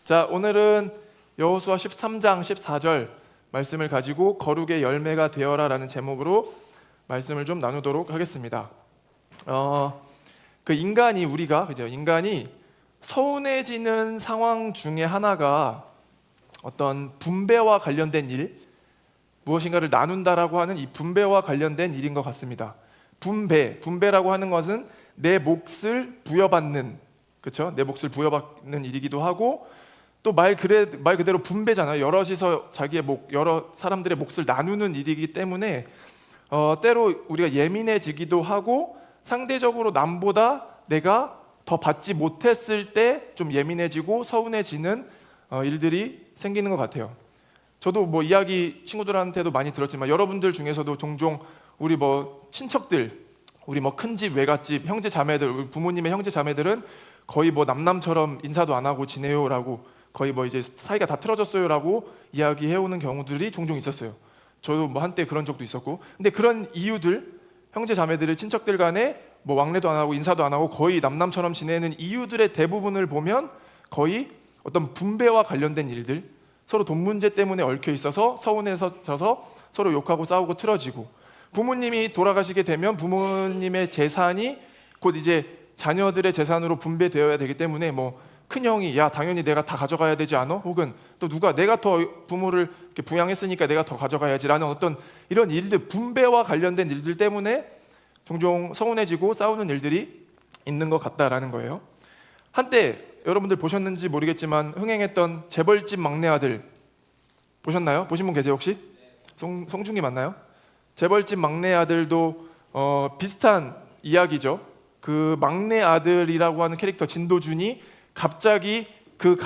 자, 오늘은 여호수아 13장 14절 말씀을 가지고 거룩의 열매가 되어라 라는 제목으로 말씀을 좀 나누도록 하겠습니다. 인간이 서운해지는 상황 중에 하나가 어떤 분배와 관련된 일, 무엇인가를 나눈다라고 하는 이 분배와 관련된 일인 것 같습니다. 분배라고 하는 것은 내 몫을 부여받는, 그렇죠? 내 몫을 부여받는 일이기도 하고, 또 말 그대로 분배잖아요. 여럿이서 여러 사람들의 몫을 나누는 일이기 때문에 때로 우리가 예민해지기도 하고, 상대적으로 남보다 내가 더 받지 못했을 때 좀 예민해지고 서운해지는 일들이 생기는 것 같아요. 저도 이야기 친구들한테도 많이 들었지만, 여러분들 중에서도 종종 우리 친척들, 우리 큰집, 외갓집, 형제 자매들, 우리 부모님의 형제 자매들은 거의 남남처럼 인사도 안 하고 지내요라고, 거의 이제 사이가 다 틀어졌어요라고 이야기해오는 경우들이 종종 있었어요. 저도 한때 그런 적도 있었고. 근데 그런 이유들, 형제 자매들의 친척들 간에 왕래도 안 하고 인사도 안 하고 거의 남남처럼 지내는 이유들의 대부분을 보면 거의 어떤 분배와 관련된 일들, 서로 돈 문제 때문에 얽혀 있어서 서운해져서 서로 욕하고 싸우고 틀어지고, 부모님이 돌아가시게 되면 부모님의 재산이 곧 이제 자녀들의 재산으로 분배되어야 되기 때문에 큰형이 야 당연히 내가 다 가져가야 되지 않아? 혹은 또 누가 내가 더 부모를 이렇게 부양했으니까 내가 더 가져가야지라는 어떤 이런 일들, 분배와 관련된 일들 때문에 종종 서운해지고 싸우는 일들이 있는 것 같다라는 거예요. 한때 여러분들 보셨는지 모르겠지만 흥행했던 재벌집 막내 아들 보셨나요? 보신 분 계세요 혹시? 송중기 맞나요? 재벌집 막내 아들도 비슷한 이야기죠. 그 막내 아들이라고 하는 캐릭터 진도준이 갑자기 그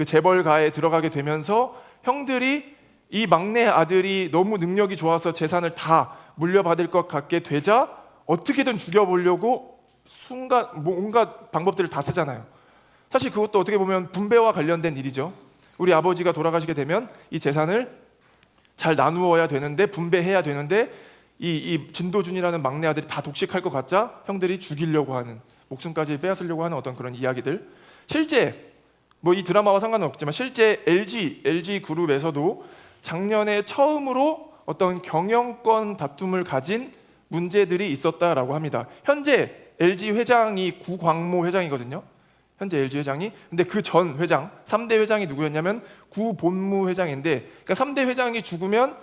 재벌가에 들어가게 되면서 형들이 이 막내 아들이 너무 능력이 좋아서 재산을 다 물려받을 것 같게 되자 어떻게든 죽여보려고 온갖 방법들을 다 쓰잖아요. 사실 그것도 어떻게 보면 분배와 관련된 일이죠. 우리 아버지가 돌아가시게 되면 이 재산을 잘 나누어야 되는데, 분배해야 되는데, 이 진도준이라는 막내 아들이 다 독식할 것 같자 형들이 죽이려고 하는, 목숨까지 빼앗으려고 하는 어떤 그런 이야기들. 실제 이 드라마와 상관은 없지만 실제 LG 그룹에서도 작년에 처음으로 어떤 경영권 다툼을 가진 문제들이 있었다라고 합니다. 현재 LG 회장이 구광모 회장이거든요. 현재 LG 회장이. 근데 그 전 회장, 3대 회장이 누구였냐면 구본무 회장인데, 그러니까 3대 회장이 죽으면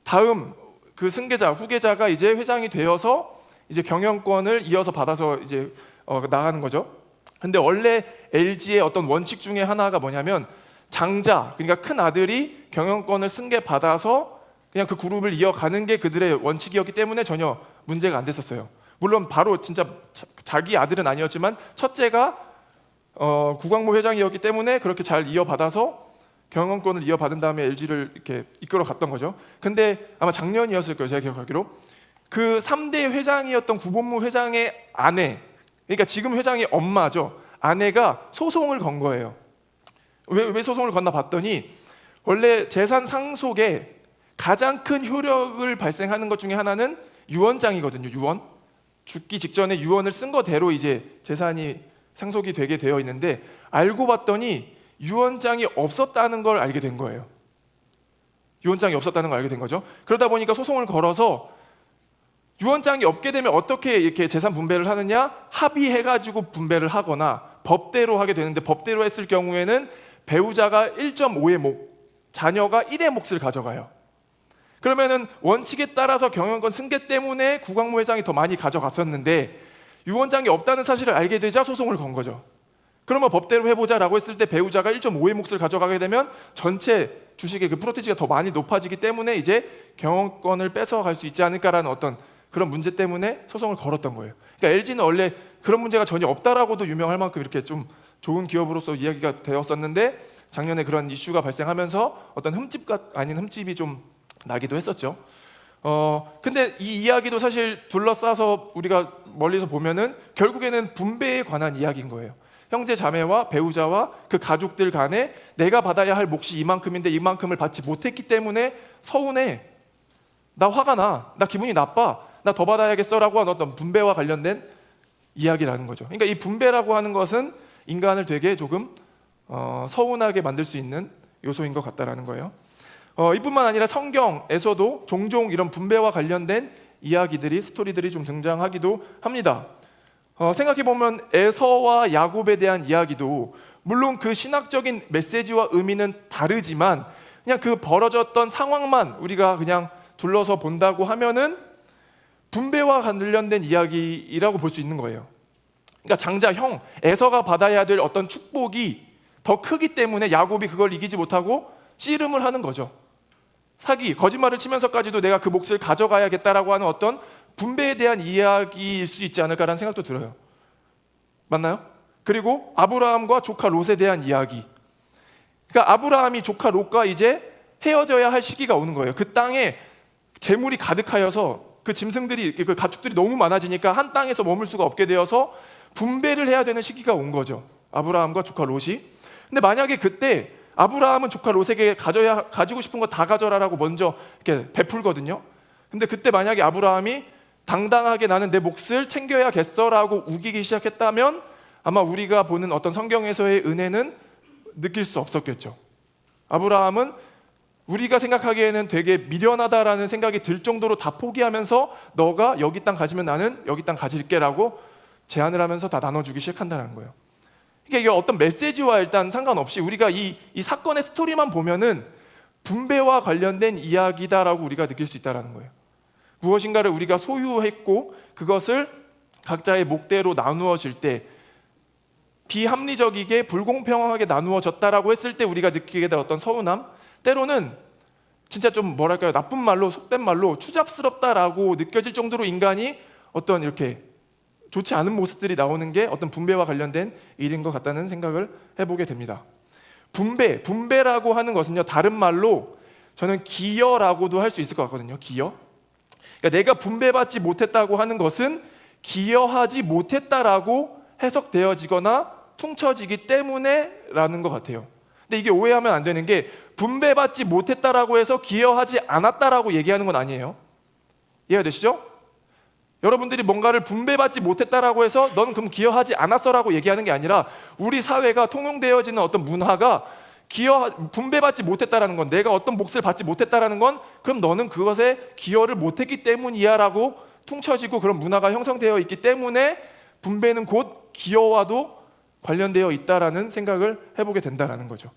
다음 그 후계자가 이제 회장이 되어서 이제 경영권을 이어서 받아서 이제 나가는 거죠. 근데 원래 LG의 어떤 원칙 중에 하나가 뭐냐면 장자, 그러니까 큰 아들이 경영권을 승계받아서 그냥 그 그룹을 이어가는 게 그들의 원칙이었기 때문에 전혀 문제가 안 됐었어요. 물론 바로 진짜 자기 아들은 아니었지만 첫째가 구광모 회장이었기 때문에 그렇게 잘 이어받아서 경영권을 이어받은 다음에 LG를 이렇게 이끌어 갔던 거죠. 근데 아마 작년이었을 거예요, 제가 기억하기로. 그 3대 회장이었던 구본무 회장의 아내, 그러니까 지금 회장의 엄마죠. 아내가 소송을 건 거예요. 왜 소송을 건나 봤더니, 원래 재산 상속에 가장 큰 효력을 발생하는 것 중에 하나는 유언장이거든요. 죽기 직전에 유언을 쓴 거대로 이제 재산이 상속이 되게 되어 있는데, 알고 봤더니 유언장이 없었다는 걸 알게 된 거예요. 유언장이 없었다는 걸 알게 된 거죠. 그러다 보니까 소송을 걸어서 유언장이 없게 되면 어떻게 이렇게 재산 분배를 하느냐? 합의해가지고 분배를 하거나 법대로 하게 되는데, 법대로 했을 경우에는 배우자가 1.5의 몫, 자녀가 1의 몫을 가져가요. 그러면은 원칙에 따라서 경영권 승계 때문에 구광모 회장이 더 많이 가져갔었는데, 유언장이 없다는 사실을 알게 되자 소송을 건 거죠. 그러면 법대로 해보자라고 했을 때 배우자가 1.5의 몫을 가져가게 되면 전체 주식의 그 프로티지가 더 많이 높아지기 때문에 이제 경영권을 뺏어갈 수 있지 않을까라는 어떤 그런 문제 때문에 소송을 걸었던 거예요. 그러니까 LG는 원래 그런 문제가 전혀 없다라고도 유명할 만큼 이렇게 좀 좋은 기업으로서 이야기가 되었었는데, 작년에 그런 이슈가 발생하면서 어떤 흠집과 아닌 흠집이 좀 나기도 했었죠. 근데 이 이야기도 사실 둘러싸서 우리가 멀리서 보면은 결국에는 분배에 관한 이야기인 거예요. 형제 자매와 배우자와 그 가족들 간에 내가 받아야 할 몫이 이만큼인데 이만큼을 받지 못했기 때문에 서운해, 나 화가 나 기분이 나빠, 나 더 받아야겠어라고 하는 어떤 분배와 관련된 이야기라는 거죠. 그러니까 이 분배라고 하는 것은 인간을 되게 조금 서운하게 만들 수 있는 요소인 것 같다라는 거예요. 이뿐만 아니라 성경에서도 종종 이런 분배와 관련된 이야기들이, 스토리들이 좀 등장하기도 합니다. 생각해보면 에서와 야곱에 대한 이야기도 물론 그 신학적인 메시지와 의미는 다르지만 그냥 그 벌어졌던 상황만 우리가 그냥 둘러서 본다고 하면은 분배와 관련된 이야기라고 볼 수 있는 거예요. 그러니까 장자 형 에서가 받아야 될 어떤 축복이 더 크기 때문에 야곱이 그걸 이기지 못하고 씨름을 하는 거죠. 사기, 거짓말을 치면서까지도 내가 그 몫을 가져가야겠다라고 하는 어떤 분배에 대한 이야기일 수 있지 않을까라는 생각도 들어요. 맞나요? 그리고 아브라함과 조카 롯에 대한 이야기. 그러니까 아브라함이 조카 롯과 이제 헤어져야 할 시기가 오는 거예요. 그 땅에 재물이 가득하여서 그 짐승들이, 그 가축들이 너무 많아지니까 한 땅에서 머물 수가 없게 되어서 분배를 해야 되는 시기가 온 거죠. 아브라함과 조카 롯이. 근데 만약에 그때 아브라함은 조카 롯에게 가지고 싶은 거 다 가져라라고 먼저 이렇게 베풀거든요. 근데 그때 만약에 아브라함이 당당하게 나는 내 몫을 챙겨야겠어라고 우기기 시작했다면 아마 우리가 보는 어떤 성경에서의 은혜는 느낄 수 없었겠죠. 아브라함은 우리가 생각하기에는 되게 미련하다라는 생각이 들 정도로 다 포기하면서 너가 여기 땅 가지면 나는 여기 땅 가질게라고 제안을 하면서 다 나눠주기 시작한다는 거예요. 그러니까 이게 어떤 메시지와 일단 상관없이 우리가 이 사건의 스토리만 보면은 분배와 관련된 이야기다라고 우리가 느낄 수 있다는 거예요. 무엇인가를 우리가 소유했고 그것을 각자의 몫대로 나누어질 때 비합리적이게 불공평하게 나누어졌다라고 했을 때 우리가 느끼게 될 어떤 서운함, 때로는 진짜 좀 뭐랄까요, 나쁜 말로, 속된 말로 추잡스럽다라고 느껴질 정도로 인간이 어떤 이렇게 좋지 않은 모습들이 나오는 게 어떤 분배와 관련된 일인 것 같다는 생각을 해보게 됩니다. 분배라고 하는 것은요, 다른 말로 저는 기여라고도 할 수 있을 것 같거든요. 기여. 그러니까 내가 분배받지 못했다고 하는 것은 기여하지 못했다라고 해석되어지거나 퉁쳐지기 때문에라는 것 같아요. 근데 이게 오해하면 안 되는 게 분배받지 못했다라고 해서 기여하지 않았다라고 얘기하는 건 아니에요. 이해가 되시죠? 여러분들이 뭔가를 분배받지 못했다라고 해서 넌 그럼 기여하지 않았어라고 얘기하는 게 아니라 우리 사회가 통용되어지는 어떤 문화가 분배받지 못했다라는 건, 내가 어떤 몫을 받지 못했다라는 건 그럼 너는 그것에 기여를 못했기 때문이야 라고 퉁쳐지고 그런 문화가 형성되어 있기 때문에 분배는 곧 기여와도 관련되어 있다라는 생각을 해보게 된다라는 거죠.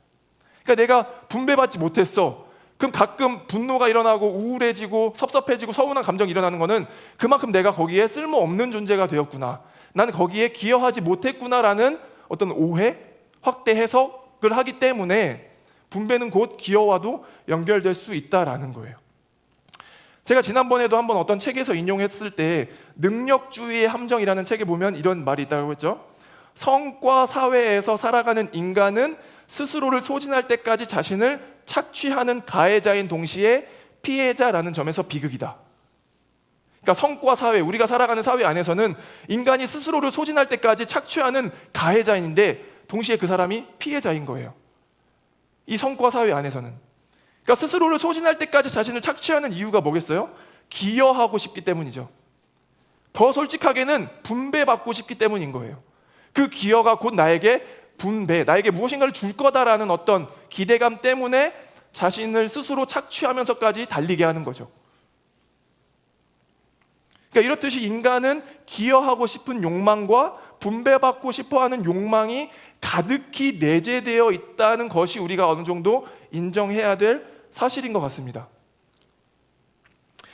그러니까 내가 분배받지 못했어. 그럼 가끔 분노가 일어나고 우울해지고 섭섭해지고 서운한 감정이 일어나는 거는 그만큼 내가 거기에 쓸모없는 존재가 되었구나, 나는 거기에 기여하지 못했구나라는 어떤 오해, 확대 해석을 하기 때문에 분배는 곧 기여와도 연결될 수 있다라는 거예요. 제가 지난번에도 한번 어떤 책에서 인용했을 때 능력주의의 함정이라는 책에 보면 이런 말이 있다고 했죠. 성과 사회에서 살아가는 인간은 스스로를 소진할 때까지 자신을 착취하는 가해자인 동시에 피해자라는 점에서 비극이다. 그러니까 성과 사회, 우리가 살아가는 사회 안에서는 인간이 스스로를 소진할 때까지 착취하는 가해자인데 동시에 그 사람이 피해자인 거예요. 이 성과 사회 안에서는. 그러니까 스스로를 소진할 때까지 자신을 착취하는 이유가 뭐겠어요? 기여하고 싶기 때문이죠. 더 솔직하게는 분배받고 싶기 때문인 거예요. 그 기여가 곧 나에게 분배, 나에게 무엇인가를 줄 거다라는 어떤 기대감 때문에 자신을 스스로 착취하면서까지 달리게 하는 거죠. 그러니까 이렇듯이 인간은 기여하고 싶은 욕망과 분배받고 싶어하는 욕망이 가득히 내재되어 있다는 것이 우리가 어느 정도 인정해야 될 사실인 것 같습니다.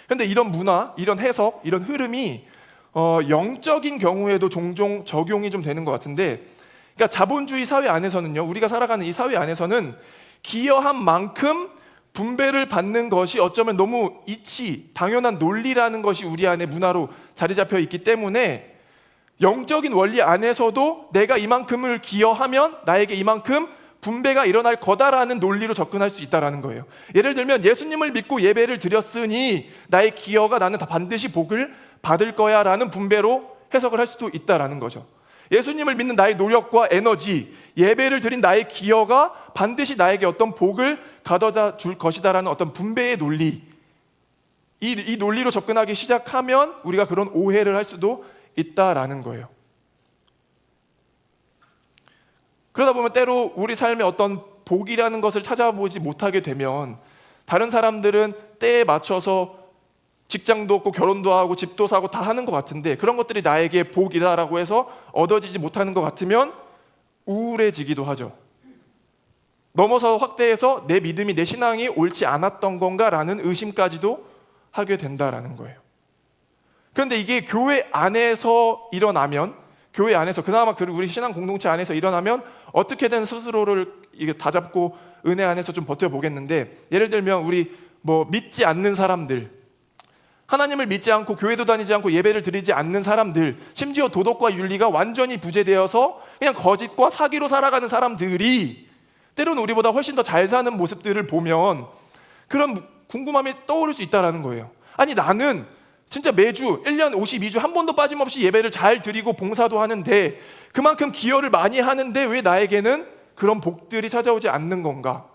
그런데 이런 문화, 이런 해석, 이런 흐름이 영적인 경우에도 종종 적용이 좀 되는 것 같은데, 그러니까 자본주의 사회 안에서는요, 우리가 살아가는 이 사회 안에서는 기여한 만큼 분배를 받는 것이 어쩌면 너무 당연한 논리라는 것이 우리 안에 문화로 자리 잡혀 있기 때문에 영적인 원리 안에서도 내가 이만큼을 기여하면 나에게 이만큼 분배가 일어날 거다라는 논리로 접근할 수 있다는 거예요. 예를 들면 예수님을 믿고 예배를 드렸으니 나의 기여가 나는 다 반드시 복을 받을 거야 라는 분배로 해석을 할 수도 있다는 거죠. 예수님을 믿는 나의 노력과 에너지, 예배를 드린 나의 기여가 반드시 나에게 어떤 복을 가져다 줄 것이다라는 어떤 분배의 논리, 이 논리로 접근하기 시작하면 우리가 그런 오해를 할 수도 있다라는 거예요. 그러다 보면 때로 우리 삶에 어떤 복이라는 것을 찾아보지 못하게 되면 다른 사람들은 때에 맞춰서 직장도 얻고 결혼도 하고 집도 사고 다 하는 것 같은데 그런 것들이 나에게 복이다라고 해서 얻어지지 못하는 것 같으면 우울해지기도 하죠. 넘어서 확대해서 내 믿음이, 내 신앙이 옳지 않았던 건가라는 의심까지도 하게 된다라는 거예요. 그런데 이게 교회 안에서 일어나면, 교회 안에서 그나마 우리 신앙 공동체 안에서 일어나면 어떻게든 스스로를 이게 다잡고 은혜 안에서 좀 버텨보겠는데, 예를 들면 우리 믿지 않는 사람들, 하나님을 믿지 않고 교회도 다니지 않고 예배를 드리지 않는 사람들, 심지어 도덕과 윤리가 완전히 부재되어서 그냥 거짓과 사기로 살아가는 사람들이 때로는 우리보다 훨씬 더 잘 사는 모습들을 보면 그런 궁금함이 떠오를 수 있다는 거예요. 아니, 나는 진짜 매주 1년 52주 한 번도 빠짐없이 예배를 잘 드리고 봉사도 하는데, 그만큼 기여를 많이 하는데 왜 나에게는 그런 복들이 찾아오지 않는 건가?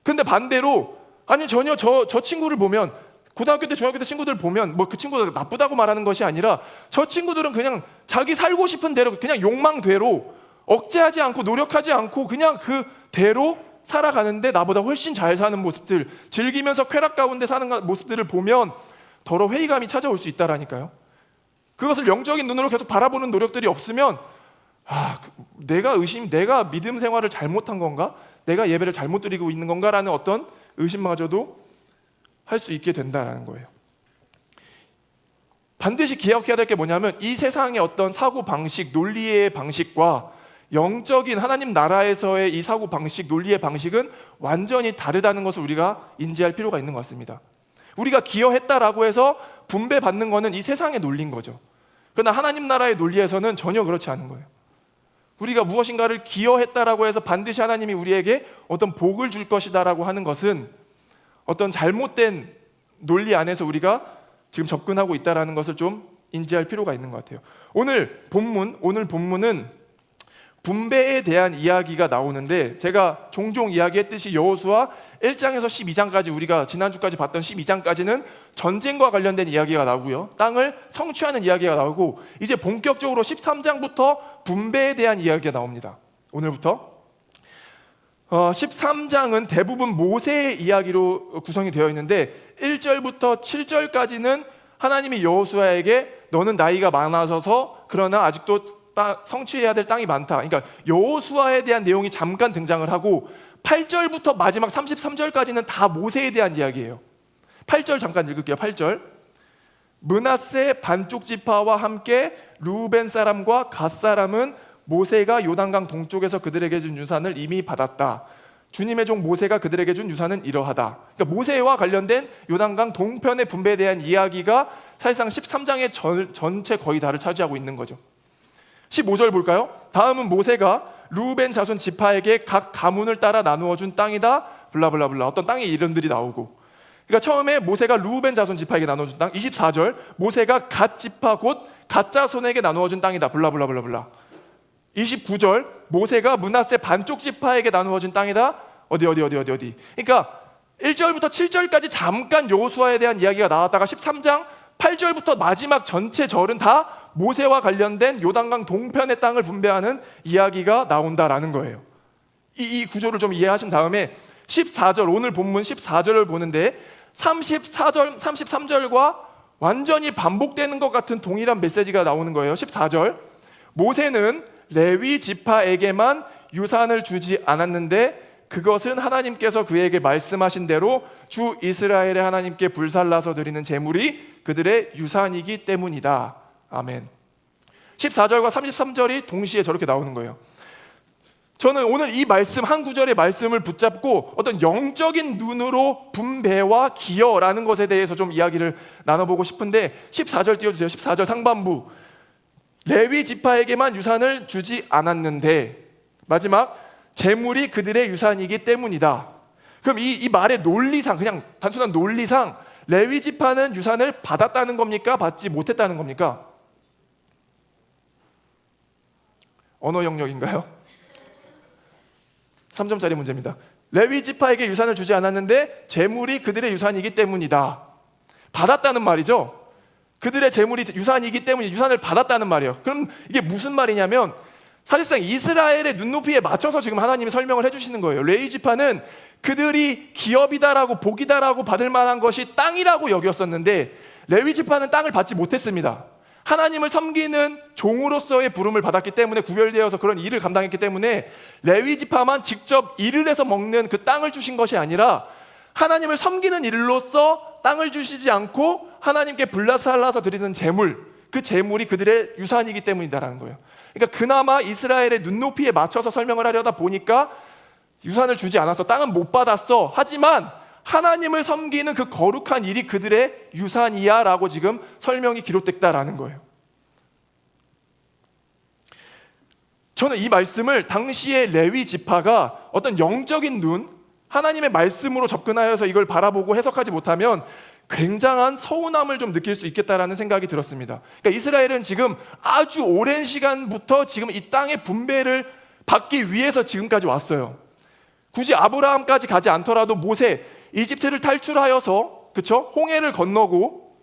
근데 반대로, 아니 전혀 저 친구를 보면, 고등학교 때 중학교 때 친구들 보면 그 친구들 나쁘다고 말하는 것이 아니라 저 친구들은 그냥 자기 살고 싶은 대로, 그냥 욕망대로 억제하지 않고 노력하지 않고 그냥 그대로 살아가는데 나보다 훨씬 잘 사는 모습들, 즐기면서 쾌락 가운데 사는 모습들을 보면 더러 회의감이 찾아올 수 있다라니까요. 그것을 영적인 눈으로 계속 바라보는 노력들이 없으면 내가 믿음 생활을 잘못한 건가? 내가 예배를 잘못 드리고 있는 건가라는 어떤 의심마저도 할 수 있게 된다는 거예요. 반드시 기억해야 될 게 뭐냐면, 이 세상의 어떤 사고 방식, 논리의 방식과 영적인 하나님 나라에서의 이 사고 방식, 논리의 방식은 완전히 다르다는 것을 우리가 인지할 필요가 있는 것 같습니다. 우리가 기여했다라고 해서 분배받는 것은 이 세상의 논리인 거죠. 그러나 하나님 나라의 논리에서는 전혀 그렇지 않은 거예요. 우리가 무엇인가를 기여했다라고 해서 반드시 하나님이 우리에게 어떤 복을 줄 것이다라고 하는 것은 어떤 잘못된 논리 안에서 우리가 지금 접근하고 있다는 것을 좀 인지할 필요가 있는 것 같아요. 오늘 본문은 분배에 대한 이야기가 나오는데, 제가 종종 이야기했듯이 여호수아 1장에서 12장까지, 우리가 지난주까지 봤던 12장까지는 전쟁과 관련된 이야기가 나오고요, 땅을 성취하는 이야기가 나오고, 이제 본격적으로 13장부터 분배에 대한 이야기가 나옵니다. 오늘부터 13장은 대부분 모세의 이야기로 구성이 되어 있는데 1절부터 7절까지는 하나님이 여호수아에게 너는 나이가 많아져서 그러나 아직도 성취해야 될 땅이 많다, 그러니까 여호수아에 대한 내용이 잠깐 등장을 하고, 8절부터 마지막 33절까지는 다 모세에 대한 이야기예요. 8절 잠깐 읽을게요. 8절, 므낫세 반쪽 지파와 함께 르우벤 사람과 갓 사람은 모세가 요단강 동쪽에서 그들에게 준 유산을 이미 받았다. 주님의 종 모세가 그들에게 준 유산은 이러하다. 그러니까 모세와 관련된 요단강 동편의 분배에 대한 이야기가 사실상 13장의 전체 거의 다를 차지하고 있는 거죠. 15절 볼까요? 다음은 모세가 르우벤 자손 지파에게 각 가문을 따라 나누어 준 땅이다. 블라블라블라, 어떤 땅의 이름들이 나오고, 그러니까 처음에 모세가 르우벤 자손 지파에게 나누어 준 땅. 24절, 모세가 갓 지파 곧 갓 자손에게 나누어 준 땅이다. 블라블라블라블라. 29절, 모세가 므낫세 반쪽 지파에게 나누어진 땅이다. 어디. 그러니까 1절부터 7절까지 잠깐 여호수아에 대한 이야기가 나왔다가 13장 8절부터 마지막 전체 절은 다 모세와 관련된 요단강 동편의 땅을 분배하는 이야기가 나온다라는 거예요. 이 구조를 좀 이해하신 다음에 14절, 오늘 본문 14절을 보는데 34절, 33절과 완전히 반복되는 것 같은 동일한 메시지가 나오는 거예요. 14절, 모세는 레위 지파에게만 유산을 주지 않았는데 그것은 하나님께서 그에게 말씀하신 대로 주 이스라엘의 하나님께 불살라서 드리는 제물이 그들의 유산이기 때문이다. 아멘. 14절과 33절이 동시에 저렇게 나오는 거예요. 저는 오늘 이 말씀, 한 구절의 말씀을 붙잡고 어떤 영적인 눈으로 분배와 기여라는 것에 대해서 좀 이야기를 나눠보고 싶은데, 14절 띄워주세요. 14절 상반부, 레위 지파에게만 유산을 주지 않았는데, 마지막, 재물이 그들의 유산이기 때문이다. 그럼 이 말의 논리상, 그냥 단순한 논리상 레위 지파는 유산을 받았다는 겁니까? 받지 못했다는 겁니까? 언어 영역인가요? 3점짜리 문제입니다. 레위 지파에게 유산을 주지 않았는데 재물이 그들의 유산이기 때문이다. 받았다는 말이죠. 그들의 재물이 유산이기 때문에 유산을 받았다는 말이에요. 그럼 이게 무슨 말이냐면 사실상 이스라엘의 눈높이에 맞춰서 지금 하나님이 설명을 해주시는 거예요. 레위 지파는 그들이 기업이다라고 복이다라고 받을 만한 것이 땅이라고 여겼었는데 레위 지파는 땅을 받지 못했습니다. 하나님을 섬기는 종으로서의 부름을 받았기 때문에 구별되어서 그런 일을 감당했기 때문에 레위 지파만 직접 일을 해서 먹는 그 땅을 주신 것이 아니라 하나님을 섬기는 일로서 땅을 주시지 않고 하나님께 불러살라서 드리는 제물, 그 제물이 그들의 유산이기 때문이다라는 거예요. 그러니까 그나마 이스라엘의 눈높이에 맞춰서 설명을 하려다 보니까 유산을 주지 않았어, 땅은 못 받았어, 하지만 하나님을 섬기는 그 거룩한 일이 그들의 유산이야 라고 지금 설명이 기록됐다라는 거예요. 저는 이 말씀을 당시의 레위 지파가 어떤 영적인 눈, 하나님의 말씀으로 접근하여서 이걸 바라보고 해석하지 못하면 굉장한 서운함을 좀 느낄 수 있겠다라는 생각이 들었습니다. 그러니까 이스라엘은 지금 아주 오랜 시간부터 지금 이 땅의 분배를 받기 위해서 지금까지 왔어요. 굳이 아브라함까지 가지 않더라도 모세, 이집트를 탈출하여서, 그쵸? 홍해를 건너고,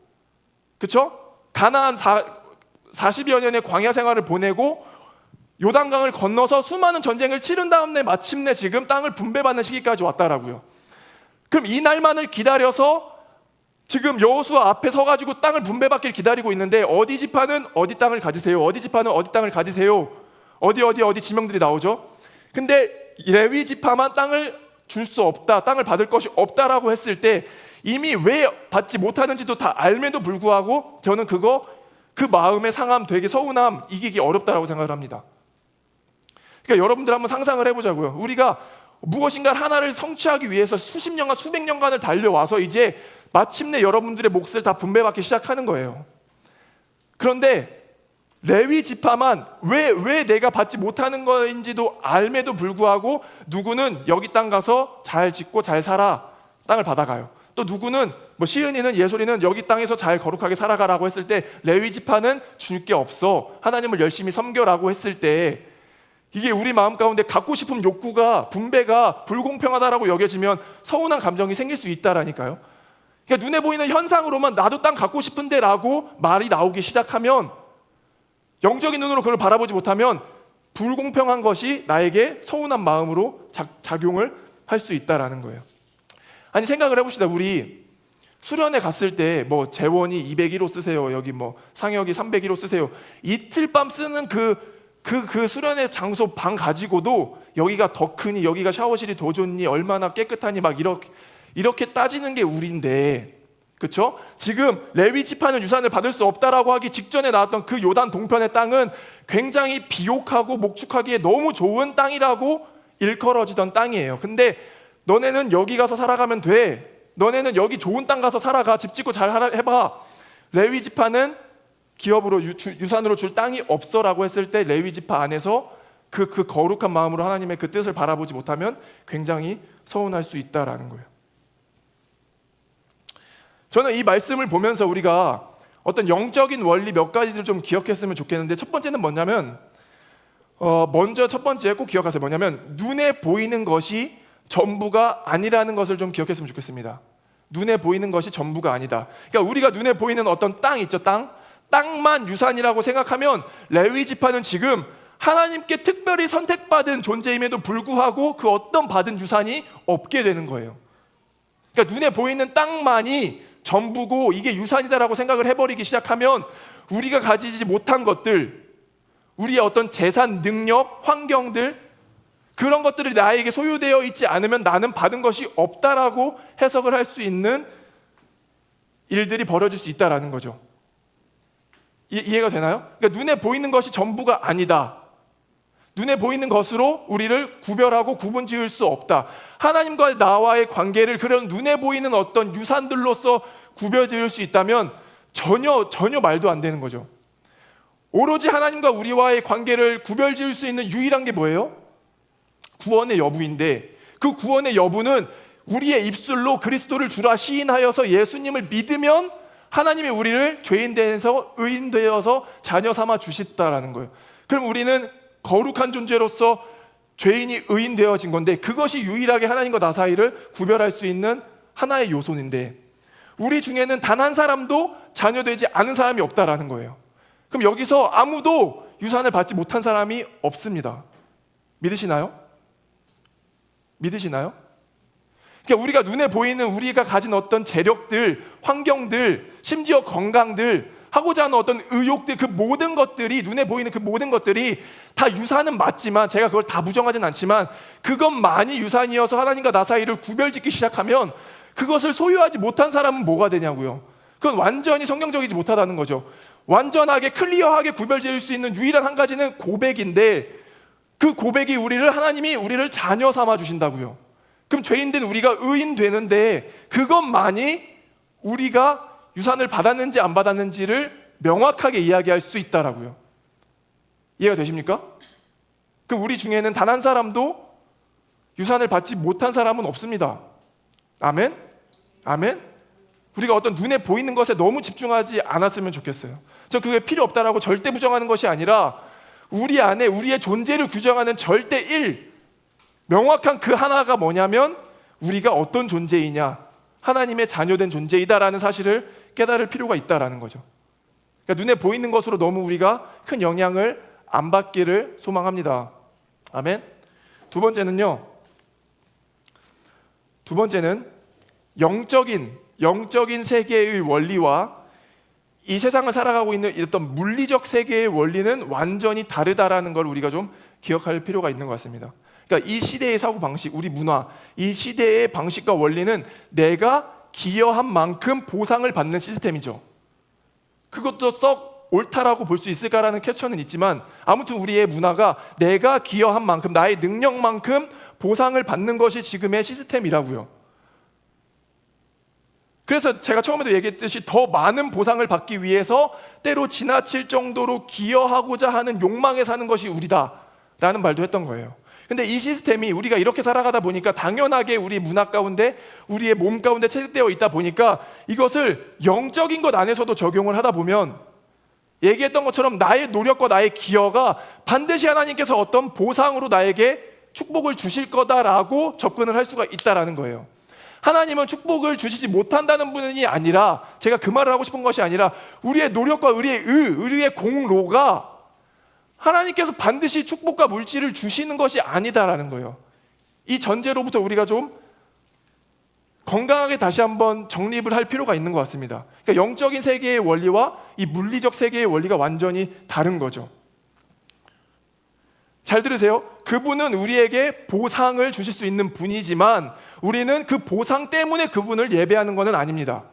그쵸? 가나안 40여 년의 광야 생활을 보내고 요단강을 건너서 수많은 전쟁을 치른 다음에 마침내 지금 땅을 분배받는 시기까지 왔다라고요. 그럼 이 날만을 기다려서 지금 여호수아 앞에 서가지고 땅을 분배받기를 기다리고 있는데 어디 지파는 어디 땅을 가지세요, 어디 지파는 어디 땅을 가지세요, 어디 지명들이 나오죠. 근데 레위 지파만 땅을 줄 수 없다, 땅을 받을 것이 없다라고 했을 때 이미 왜 받지 못하는지도 다 알면도 불구하고 저는 그 마음의 상함, 되게 서운함, 이기기 어렵다라고 생각을 합니다. 그러니까 여러분들 한번 상상을 해보자고요. 우리가 무엇인가 하나를 성취하기 위해서 수십 년간 수백 년간을 달려와서 이제 마침내 여러분들의 몫을 다 분배받기 시작하는 거예요. 그런데 레위 지파만 왜 내가 받지 못하는 거인지도 알매도 불구하고 누구는 여기 땅 가서 잘 짓고 잘 살아, 땅을 받아가요. 또 누구는 시은이는, 예솔이는 여기 땅에서 잘 거룩하게 살아가라고 했을 때 레위 지파는 줄 게 없어, 하나님을 열심히 섬겨라고 했을 때 이게 우리 마음 가운데 갖고 싶은 욕구가, 분배가 불공평하다라고 여겨지면 서운한 감정이 생길 수 있다라니까요. 그러니까 눈에 보이는 현상으로만 나도 땅 갖고 싶은데 라고 말이 나오기 시작하면, 영적인 눈으로 그걸 바라보지 못하면 불공평한 것이 나에게 서운한 마음으로 작용을 할 수 있다라는 거예요. 아니, 생각을 해봅시다. 우리 수련회 갔을 때 재원이 201호 쓰세요, 여기 상혁이 301호 쓰세요, 이틀 밤 쓰는 그 수련회 장소 방 가지고도 여기가 더 크니, 여기가 샤워실이 더 좋니, 얼마나 깨끗하니 이렇게 따지는 게 우리인데, 그렇죠? 지금 레위 지파는 유산을 받을 수 없다라고 하기 직전에 나왔던 그 요단 동편의 땅은 굉장히 비옥하고 목축하기에 너무 좋은 땅이라고 일컬어지던 땅이에요. 근데 너네는 여기 가서 살아가면 돼, 너네는 여기 좋은 땅 가서 살아가, 집 짓고 잘 해봐. 레위 지파는 기업으로 유산으로 줄 땅이 없어라고 했을 때 레위 지파 안에서 그 거룩한 마음으로 하나님의 그 뜻을 바라보지 못하면 굉장히 서운할 수 있다라는 거예요. 저는 이 말씀을 보면서 우리가 어떤 영적인 원리 몇 가지를 좀 기억했으면 좋겠는데, 첫 번째는 뭐냐면 먼저 첫 번째 꼭 기억하세요. 뭐냐면 눈에 보이는 것이 전부가 아니라는 것을 좀 기억했으면 좋겠습니다. 눈에 보이는 것이 전부가 아니다. 그러니까 우리가 눈에 보이는 어떤 땅 있죠, 땅만 유산이라고 생각하면 레위 지파는 지금 하나님께 특별히 선택받은 존재임에도 불구하고 그 어떤 받은 유산이 없게 되는 거예요. 그러니까 눈에 보이는 땅만이 전부고 이게 유산이다라고 생각을 해버리기 시작하면 우리가 가지지 못한 것들, 우리의 어떤 재산, 능력, 환경들, 그런 것들이 나에게 소유되어 있지 않으면 나는 받은 것이 없다라고 해석을 할 수 있는 일들이 벌어질 수 있다라는 거죠. 이해가 되나요? 그러니까 눈에 보이는 것이 전부가 아니다, 눈에 보이는 것으로 우리를 구별하고 구분 지을 수 없다, 하나님과 나와의 관계를 그런 눈에 보이는 어떤 유산들로서 구별 지을 수 있다면 전혀 말도 안 되는 거죠. 오로지 하나님과 우리와의 관계를 구별 지을 수 있는 유일한 게 뭐예요? 구원의 여부인데, 그 구원의 여부는 우리의 입술로 그리스도를 주라 시인하여서 예수님을 믿으면 하나님이 우리를 죄인 되어서 의인 되어서 자녀 삼아 주셨다라는 거예요. 그럼 우리는 거룩한 존재로서 죄인이 의인 되어진 건데, 그것이 유일하게 하나님과 나 사이를 구별할 수 있는 하나의 요소인데, 우리 중에는 단 한 사람도 자녀되지 않은 사람이 없다라는 거예요. 그럼 여기서 아무도 유산을 받지 못한 사람이 없습니다. 믿으시나요? 믿으시나요? 그러니까 우리가 눈에 보이는 우리가 가진 어떤 재력들, 환경들, 심지어 건강들, 하고자 하는 어떤 의욕들, 그 모든 것들이, 눈에 보이는 그 모든 것들이 다 유산은 맞지만, 제가 그걸 다 부정하진 않지만, 그것만이 유산이어서 하나님과 나 사이를 구별짓기 시작하면 그것을 소유하지 못한 사람은 뭐가 되냐고요. 그건 완전히 성경적이지 못하다는 거죠. 완전하게 클리어하게 구별지을 수 있는 유일한 한 가지는 고백인데, 그 고백이 하나님이 우리를 자녀 삼아 주신다고요. 그럼 죄인된 우리가 의인 되는데, 그것만이 우리가 유산을 받았는지 안 받았는지를 명확하게 이야기할 수 있다라고요. 이해가 되십니까? 그럼 우리 중에는 단 한 사람도 유산을 받지 못한 사람은 없습니다. 아멘? 아멘? 우리가 어떤 눈에 보이는 것에 너무 집중하지 않았으면 좋겠어요. 저 그게 필요 없다라고 절대 부정하는 것이 아니라, 우리 안에 우리의 존재를 규정하는 절대 1, 명확한 그 하나가 뭐냐면 우리가 어떤 존재이냐, 하나님의 자녀된 존재이다라는 사실을 깨달을 필요가 있다라는 거죠. 그러니까 눈에 보이는 것으로 너무 우리가 큰 영향을 안 받기를 소망합니다. 아멘. 두 번째는 영적인 세계의 원리와 이 세상을 살아가고 있는 어떤 물리적 세계의 원리는 완전히 다르다라는 걸 우리가 좀 기억할 필요가 있는 것 같습니다. 그러니까 이 시대의 사고방식, 우리 문화, 이 시대의 방식과 원리는 내가 기여한 만큼 보상을 받는 시스템이죠. 그것도 썩 옳다라고 볼 수 있을까라는 캡처는 있지만, 아무튼 우리의 문화가 내가 기여한 만큼, 나의 능력만큼 보상을 받는 것이 지금의 시스템이라고요. 그래서 제가 처음에도 얘기했듯이 더 많은 보상을 받기 위해서 때로 지나칠 정도로 기여하고자 하는 욕망에 사는 것이 우리다라는 말도 했던 거예요. 근데 이 시스템이 우리가 이렇게 살아가다 보니까 당연하게 우리 문화 가운데, 우리의 몸 가운데 체득되어 있다 보니까 이것을 영적인 것 안에서도 적용을 하다 보면, 얘기했던 것처럼 나의 노력과 나의 기여가 반드시 하나님께서 어떤 보상으로 나에게 축복을 주실 거다라고 접근을 할 수가 있다라는 거예요. 하나님은 축복을 주시지 못한다는 분이 아니라, 제가 그 말을 하고 싶은 것이 아니라, 우리의 노력과 우리의 공로가 하나님께서 반드시 축복과 물질을 주시는 것이 아니다라는 거예요. 이 전제로부터 우리가 좀 건강하게 다시 한번 정립을 할 필요가 있는 것 같습니다. 그러니까 영적인 세계의 원리와 이 물리적 세계의 원리가 완전히 다른 거죠. 잘 들으세요. 그분은 우리에게 보상을 주실 수 있는 분이지만, 우리는 그 보상 때문에 그분을 예배하는 것은 아닙니다.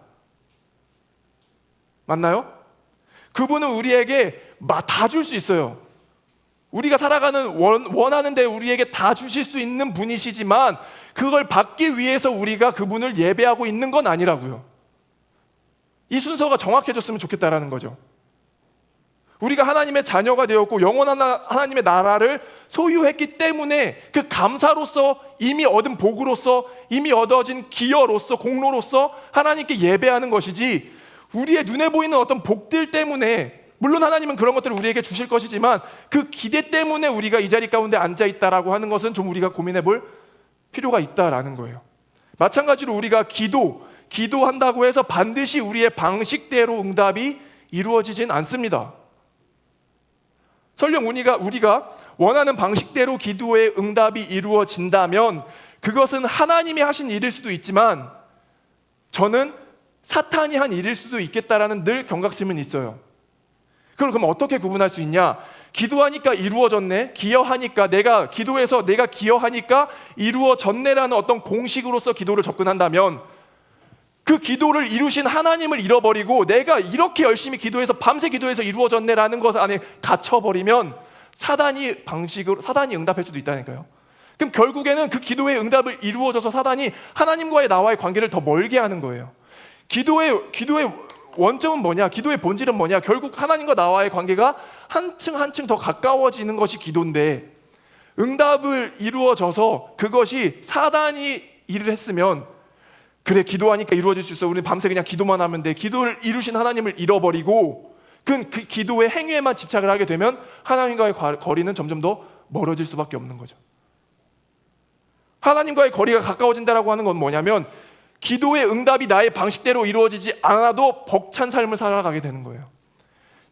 맞나요? 그분은 우리에게 다 줄 수 있어요. 우리가 살아가는 원하는 데 우리에게 다 주실 수 있는 분이시지만, 그걸 받기 위해서 우리가 그분을 예배하고 있는 건 아니라고요. 이 순서가 정확해졌으면 좋겠다라는 거죠. 우리가 하나님의 자녀가 되었고 영원한 하나님의 나라를 소유했기 때문에, 그 감사로서, 이미 얻은 복으로서, 이미 얻어진 기여로서, 공로로서 하나님께 예배하는 것이지, 우리의 눈에 보이는 어떤 복들 때문에, 물론 하나님은 그런 것들을 우리에게 주실 것이지만 그 기대 때문에 우리가 이 자리 가운데 앉아있다라고 하는 것은 좀 우리가 고민해 볼 필요가 있다라는 거예요. 마찬가지로 우리가 기도한다고 해서 반드시 우리의 방식대로 응답이 이루어지진 않습니다. 설령 우리가 원하는 방식대로 기도의 응답이 이루어진다면 그것은 하나님이 하신 일일 수도 있지만, 저는 사탄이 한 일일 수도 있겠다라는 늘 경각심은 있어요. 그럼 어떻게 구분할 수 있냐? 기도하니까 이루어졌네, 기여하니까, 내가 기도해서 내가 기여하니까 이루어졌네라는 어떤 공식으로서 기도를 접근한다면, 그 기도를 이루신 하나님을 잃어버리고 내가 이렇게 열심히 기도해서 밤새 기도해서 이루어졌네라는 것 안에 갇혀버리면 사단이 응답할 수도 있다니까요. 그럼 결국에는 그 기도의 응답을 이루어져서 사단이 하나님과의 나와의 관계를 더 멀게 하는 거예요. 기도의 원점은 뭐냐? 기도의 본질은 뭐냐? 결국 하나님과 나와의 관계가 한층 한층 더 가까워지는 것이 기도인데, 응답을 이루어져서 그것이 사단이 일을 했으면, 그래 기도하니까 이루어질 수 있어, 우리는 밤새 그냥 기도만 하면 돼, 기도를 이루신 하나님을 잃어버리고 그 기도의 행위에만 집착을 하게 되면 하나님과의 거리는 점점 더 멀어질 수밖에 없는 거죠. 하나님과의 거리가 가까워진다라고 하는 건 뭐냐면, 기도의 응답이 나의 방식대로 이루어지지 않아도 벅찬 삶을 살아가게 되는 거예요.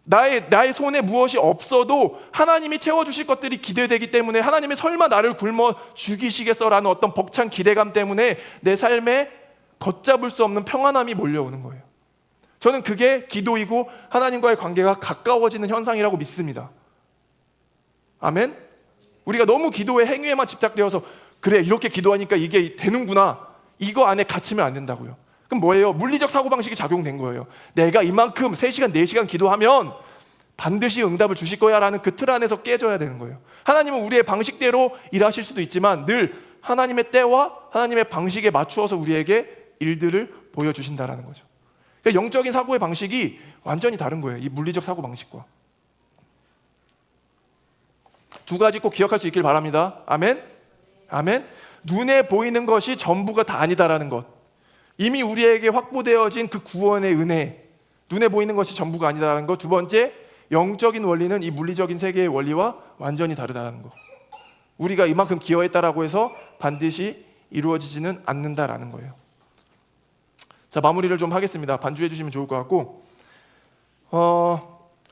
나의 손에 무엇이 없어도 하나님이 채워주실 것들이 기대되기 때문에, 하나님이 설마 나를 굶어 죽이시겠어라는 어떤 벅찬 기대감 때문에 내 삶에 걷잡을 수 없는 평안함이 몰려오는 거예요. 저는 그게 기도이고 하나님과의 관계가 가까워지는 현상이라고 믿습니다. 아멘? 우리가 너무 기도의 행위에만 집착되어서 그래, 이렇게 기도하니까 이게 되는구나, 이거 안에 갇히면 안 된다고요. 그럼 뭐예요? 물리적 사고방식이 작용된 거예요. 내가 이만큼 3시간, 4시간 기도하면 반드시 응답을 주실 거야 라는 그 틀 안에서 깨져야 되는 거예요. 하나님은 우리의 방식대로 일하실 수도 있지만 늘 하나님의 때와 하나님의 방식에 맞추어서 우리에게 일들을 보여주신다라는 거죠. 그러니까 영적인 사고의 방식이 완전히 다른 거예요. 이 물리적 사고 방식과. 두 가지 꼭 기억할 수 있길 바랍니다. 아멘? 아멘? 눈에 보이는 것이 전부가 다 아니다라는 것. 이미 우리에게 확보되어진 그 구원의 은혜, 눈에 보이는 것이 전부가 아니다라는 것. 두 번째, 영적인 원리는 이 물리적인 세계의 원리와 완전히 다르다는 것. 우리가 이만큼 기여했다라고 해서 반드시 이루어지지는 않는다라는 거예요. 자, 마무리를 좀 하겠습니다. 반주해 주시면 좋을 것 같고,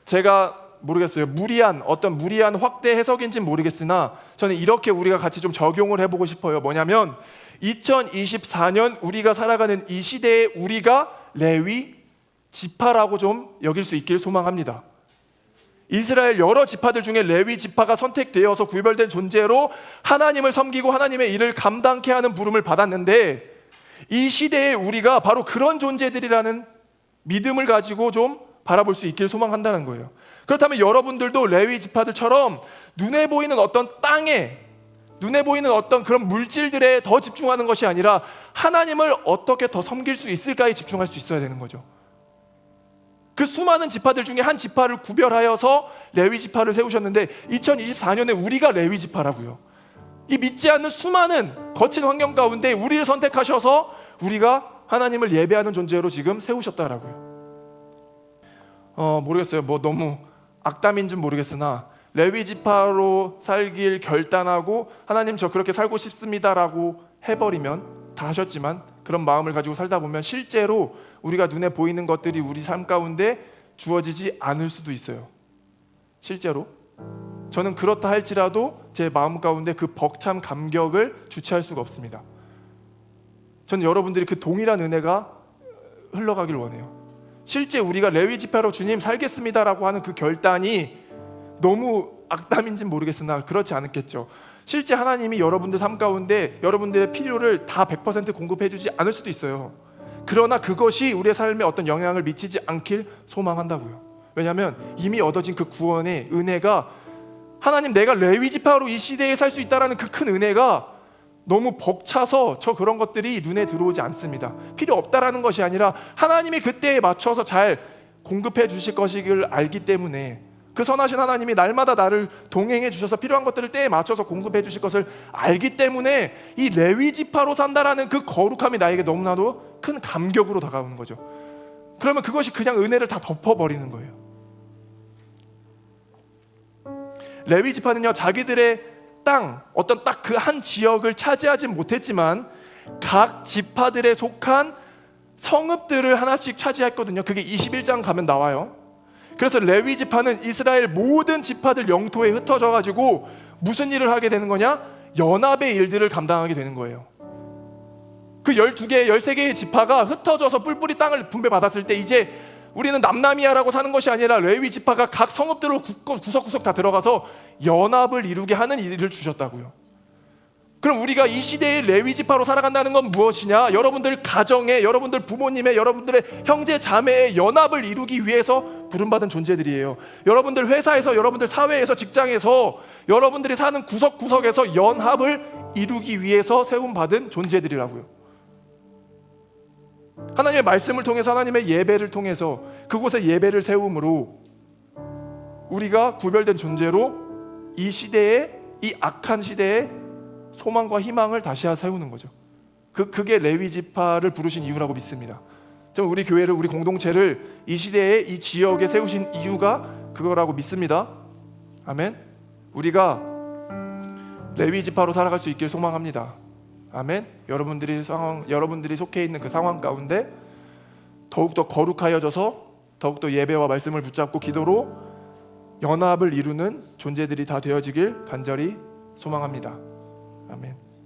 제가 모르겠어요. 어떤 무리한 확대 해석인지는 모르겠으나 저는 이렇게 우리가 같이 좀 적용을 해보고 싶어요. 뭐냐면 2024년 우리가 살아가는 이 시대에 우리가 레위 지파라고 좀 여길 수 있길 소망합니다. 이스라엘 여러 지파들 중에 레위 지파가 선택되어서 구별된 존재로 하나님을 섬기고 하나님의 일을 감당케 하는 부름을 받았는데, 이 시대에 우리가 바로 그런 존재들이라는 믿음을 가지고 좀 바라볼 수 있길 소망한다는 거예요. 그렇다면 여러분들도 레위 지파들처럼 눈에 보이는 어떤 땅에, 눈에 보이는 어떤 그런 물질들에 더 집중하는 것이 아니라 하나님을 어떻게 더 섬길 수 있을까에 집중할 수 있어야 되는 거죠. 그 수많은 지파들 중에 한 지파를 구별하여서 레위 지파를 세우셨는데 2024년에 우리가 레위 지파라고요. 이 믿지 않는 수많은 거친 환경 가운데 우리를 선택하셔서 우리가 하나님을 예배하는 존재로 지금 세우셨다라고요. 모르겠어요. 뭐 너무 악담인 줄 모르겠으나 레위 지파로 살길 결단하고 하나님 저 그렇게 살고 싶습니다라고 해버리면, 다 하셨지만 그런 마음을 가지고 살다 보면 실제로 우리가 눈에 보이는 것들이 우리 삶 가운데 주어지지 않을 수도 있어요. 실제로 저는 그렇다 할지라도 제 마음 가운데 그 벅찬 감격을 주체할 수가 없습니다. 저는 여러분들이 그 동일한 은혜가 흘러가길 원해요. 실제 우리가 레위 지파로 주님 살겠습니다라고 하는 그 결단이 너무 악담인지는 모르겠으나 그렇지 않겠죠. 실제 하나님이 여러분들 삶 가운데 여러분들의 필요를 다 100% 공급해 주지 않을 수도 있어요. 그러나 그것이 우리의 삶에 어떤 영향을 미치지 않길 소망한다고요. 왜냐하면 이미 얻어진 그 구원의 은혜가, 하나님 내가 레위 지파로 이 시대에 살 수 있다는 그 큰 은혜가 너무 벅차서 저 그런 것들이 눈에 들어오지 않습니다. 필요 없다라는 것이 아니라 하나님이 그때에 맞춰서 잘 공급해 주실 것이길 알기 때문에, 그 선하신 하나님이 날마다 나를 동행해 주셔서 필요한 것들을 때에 맞춰서 공급해 주실 것을 알기 때문에 이 레위 지파로 산다라는 그 거룩함이 나에게 너무나도 큰 감격으로 다가오는 거죠. 그러면 그것이 그냥 은혜를 다 덮어버리는 거예요. 레위 지파는요, 자기들의 땅, 어떤 딱 그 한 지역을 차지하지 못했지만 각 지파들에 속한 성읍들을 하나씩 차지했거든요. 그게 21장 가면 나와요. 그래서 레위 지파는 이스라엘 모든 지파들 영토에 흩어져 가지고 무슨 일을 하게 되는 거냐? 연합의 일들을 감당하게 되는 거예요. 그 12개, 13개의 지파가 흩어져서 뿔뿔이 땅을 분배받았을 때 이제 우리는 남남이야라고 사는 것이 아니라 레위 지파가 각 성읍들로 구석구석 다 들어가서 연합을 이루게 하는 일을 주셨다고요. 그럼 우리가 이 시대의 레위 지파로 살아간다는 건 무엇이냐? 여러분들 가정에, 여러분들 부모님의, 여러분들의 형제 자매의 연합을 이루기 위해서 부름받은 존재들이에요. 여러분들 회사에서, 여러분들 사회에서, 직장에서, 여러분들이 사는 구석구석에서 연합을 이루기 위해서 세움받은 존재들이라고요. 하나님의 말씀을 통해서, 하나님의 예배를 통해서 그곳에 예배를 세움으로 우리가 구별된 존재로 이 시대에, 이 악한 시대에 소망과 희망을 다시 세우는 거죠. 그게 레위 지파를 부르신 이유라고 믿습니다. 저는 우리 교회를, 우리 공동체를 이 시대에, 이 지역에 세우신 이유가 그거라고 믿습니다. 아멘. 우리가 레위 지파로 살아갈 수 있길 소망합니다. 아멘. 여러분들이 속해 있는 그 상황 가운데 더욱더 거룩하여져서 더욱더 예배와 말씀을 붙잡고 기도로 연합을 이루는 존재들이 다 되어지길 간절히 소망합니다. 아멘.